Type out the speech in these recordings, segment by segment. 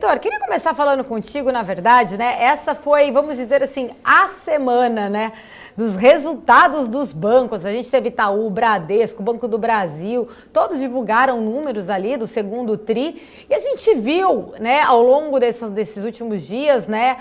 Vitor, queria começar falando contigo, na verdade, né? Essa foi, vamos dizer assim, a semana, né? Dos resultados dos bancos. A gente teve Itaú, Bradesco, Banco do Brasil, todos divulgaram números ali do segundo tri. E a gente viu, né, ao longo desses últimos dias, né,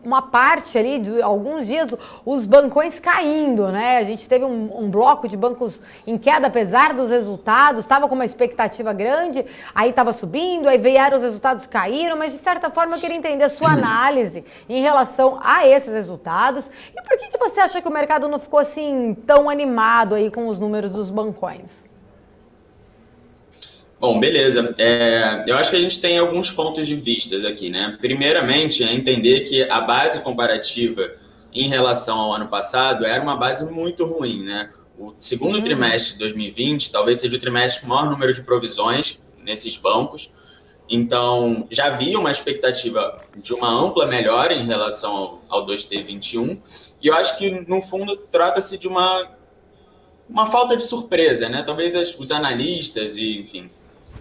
uma parte ali, de alguns dias, os bancões caindo, né? A gente teve um bloco de bancos em queda, apesar dos resultados, estava com uma expectativa grande, aí estava subindo, aí vieram os resultados caíram, mas de certa forma eu queria entender a sua análise em relação a esses resultados e por que você acha que o mercado não ficou assim tão animado aí com os números dos bancões? Bom, beleza. Eu acho que a gente tem alguns pontos de vistas aqui, né? Primeiramente, é entender que a base comparativa em relação ao ano passado era uma base muito ruim, né? O segundo Sim. trimestre de 2020 talvez seja o trimestre com o maior número de provisões nesses bancos. Então, já havia uma expectativa de uma ampla melhora em relação ao 2T21, e eu acho que, no fundo, trata-se de uma falta de surpresa, né? Talvez os analistas e, enfim,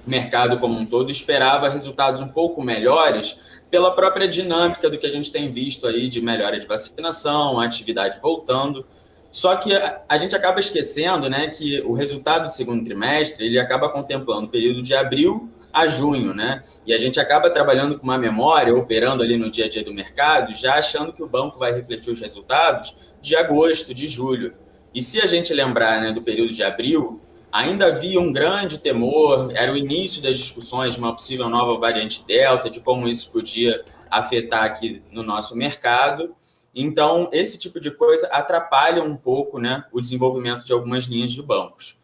o mercado como um todo esperava resultados um pouco melhores pela própria dinâmica do que a gente tem visto aí de melhora de vacinação, a atividade voltando. Só que a gente acaba esquecendo, né, que o resultado do segundo trimestre ele acaba contemplando o período de abril a junho, né? E a gente acaba trabalhando com uma memória, operando ali no dia a dia do mercado, já achando que o banco vai refletir os resultados de agosto, de julho. E se a gente lembrar, né, do período de abril, ainda havia um grande temor, era o início das discussões de uma possível nova variante Delta, de como isso podia afetar aqui no nosso mercado. Então, esse tipo de coisa atrapalha um pouco, né, o desenvolvimento de algumas linhas de bancos.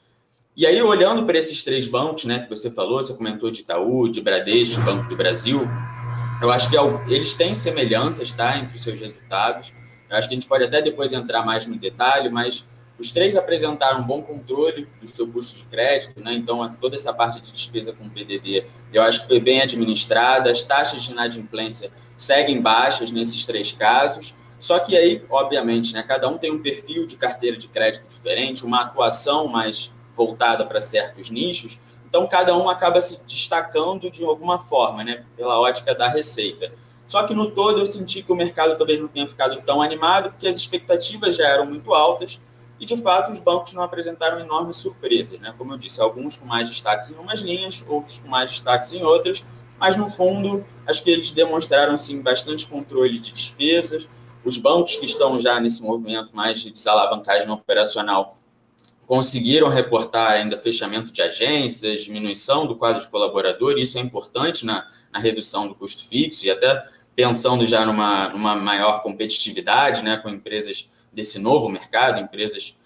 E aí, olhando para esses três bancos, né, que você falou, você comentou de Itaú, de Bradesco, Banco do Brasil, eu acho que eles têm semelhanças, tá, entre os seus resultados. Eu acho que a gente pode até depois entrar mais no detalhe, mas os três apresentaram um bom controle do seu custo de crédito, né? Então, toda essa parte de despesa com PDD, eu acho que foi bem administrada. As taxas de inadimplência seguem baixas nesses três casos. Só que aí, obviamente, né, cada um tem um perfil de carteira de crédito diferente, uma atuação mais voltada para certos nichos. Então, cada um acaba se destacando de alguma forma, né, pela ótica da receita. Só que no todo eu senti que o mercado talvez não tenha ficado tão animado, porque as expectativas já eram muito altas e, de fato, os bancos não apresentaram enormes surpresas, né? Como eu disse, alguns com mais destaques em umas linhas, outros com mais destaques em outras, mas, no fundo, acho que eles demonstraram, sim, bastante controle de despesas. Os bancos que estão já nesse movimento mais de desalavancagem operacional conseguiram reportar ainda fechamento de agências, diminuição do quadro de colaborador, e isso é importante na redução do custo fixo e até pensando já numa maior competitividade, né, com empresas desse novo mercado, empresas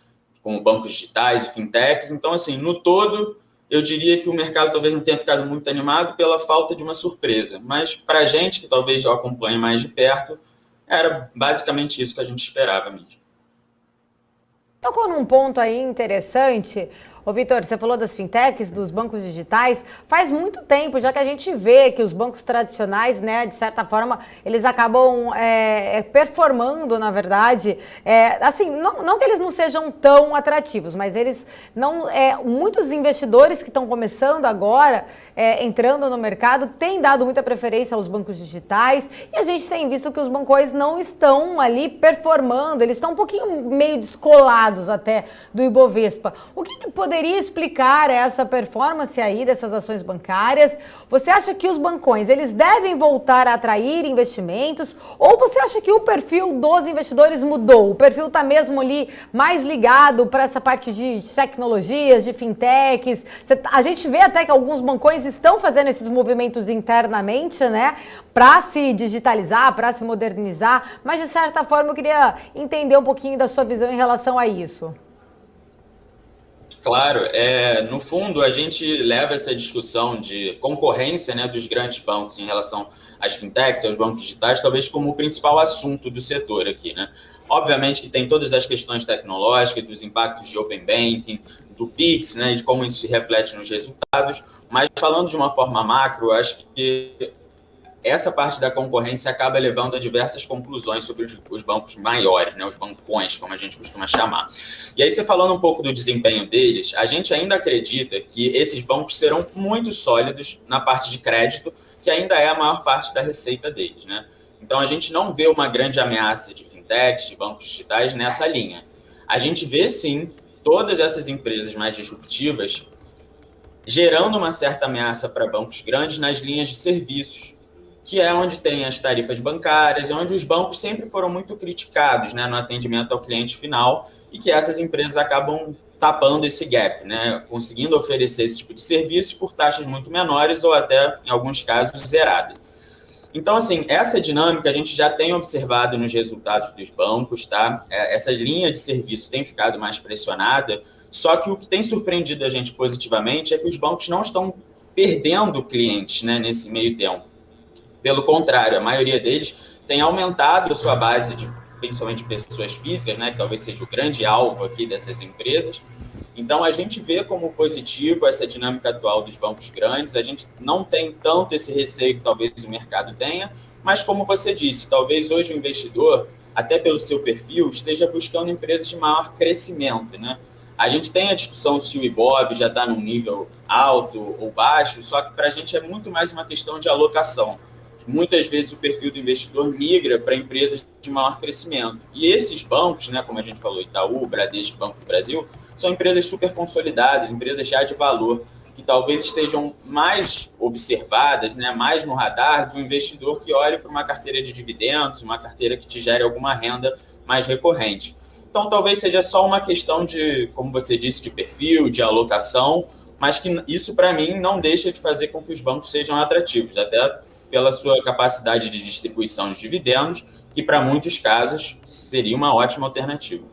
como bancos digitais e fintechs. Então, assim, no todo, eu diria que o mercado talvez não tenha ficado muito animado pela falta de uma surpresa, mas para a gente, que talvez eu acompanhe mais de perto, era basicamente isso que a gente esperava mesmo. Tocou num ponto aí interessante. Ô, Vitor, você falou das fintechs, dos bancos digitais. Faz muito tempo já que a gente vê que os bancos tradicionais, né, de certa forma, eles acabam performando, na verdade. Assim, não que eles não sejam tão atrativos, mas eles não. Muitos investidores que estão começando agora, entrando no mercado, têm dado muita preferência aos bancos digitais. E a gente tem visto que os bancões não estão ali performando, eles estão um pouquinho meio descolados até do Ibovespa. O que poderia explicar essa performance aí dessas ações bancárias? Você acha que os bancões, eles devem voltar a atrair investimentos? Ou você acha que o perfil dos investidores mudou? O perfil está mesmo ali mais ligado para essa parte de tecnologias, de fintechs? A gente vê até que alguns bancões estão fazendo esses movimentos internamente, né? Para se digitalizar, para se modernizar. Mas, de certa forma, eu queria entender um pouquinho da sua visão em relação a isso. Claro, no fundo a gente leva essa discussão de concorrência, né, dos grandes bancos em relação às fintechs, aos bancos digitais, talvez como o principal assunto do setor aqui, né? Obviamente que tem todas as questões tecnológicas, dos impactos de Open Banking, do Pix, né, de como isso se reflete nos resultados, mas falando de uma forma macro, acho que essa parte da concorrência acaba levando a diversas conclusões sobre os bancos maiores, né, os bancões, como a gente costuma chamar. E aí, você falando um pouco do desempenho deles, a gente ainda acredita que esses bancos serão muito sólidos na parte de crédito, que ainda é a maior parte da receita deles, né? Então, a gente não vê uma grande ameaça de fintechs, de bancos digitais nessa linha. A gente vê, sim, todas essas empresas mais disruptivas gerando uma certa ameaça para bancos grandes nas linhas de serviços, que é onde tem as tarifas bancárias, é onde os bancos sempre foram muito criticados, né, no atendimento ao cliente final, e que essas empresas acabam tapando esse gap, né, conseguindo oferecer esse tipo de serviço por taxas muito menores ou até, em alguns casos, zeradas. Então, assim, essa dinâmica a gente já tem observado nos resultados dos bancos, tá? Essa linha de serviço tem ficado mais pressionada, só que o que tem surpreendido a gente positivamente é que os bancos não estão perdendo clientes, né, nesse meio tempo. Pelo contrário, a maioria deles tem aumentado a sua base de, principalmente, pessoas físicas, né, que talvez seja o grande alvo aqui dessas empresas. Então, a gente vê como positivo essa dinâmica atual dos bancos grandes, a gente não tem tanto esse receio que talvez o mercado tenha, mas como você disse, talvez hoje o investidor, até pelo seu perfil, esteja buscando empresas de maior crescimento, né? A gente tem a discussão se o Ibob já está num nível alto ou baixo, só que para a gente é muito mais uma questão de alocação. Muitas vezes o perfil do investidor migra para empresas de maior crescimento. E esses bancos, né, como a gente falou, Itaú, Bradesco, Banco do Brasil, são empresas super consolidadas, empresas já de valor, que talvez estejam mais observadas, né, mais no radar de um investidor que olhe para uma carteira de dividendos, uma carteira que te gere alguma renda mais recorrente. Então, talvez seja só uma questão de, como você disse, de perfil, de alocação, mas que isso, para mim, não deixa de fazer com que os bancos sejam atrativos, até pela sua capacidade de distribuição de dividendos, que para muitos casos seria uma ótima alternativa.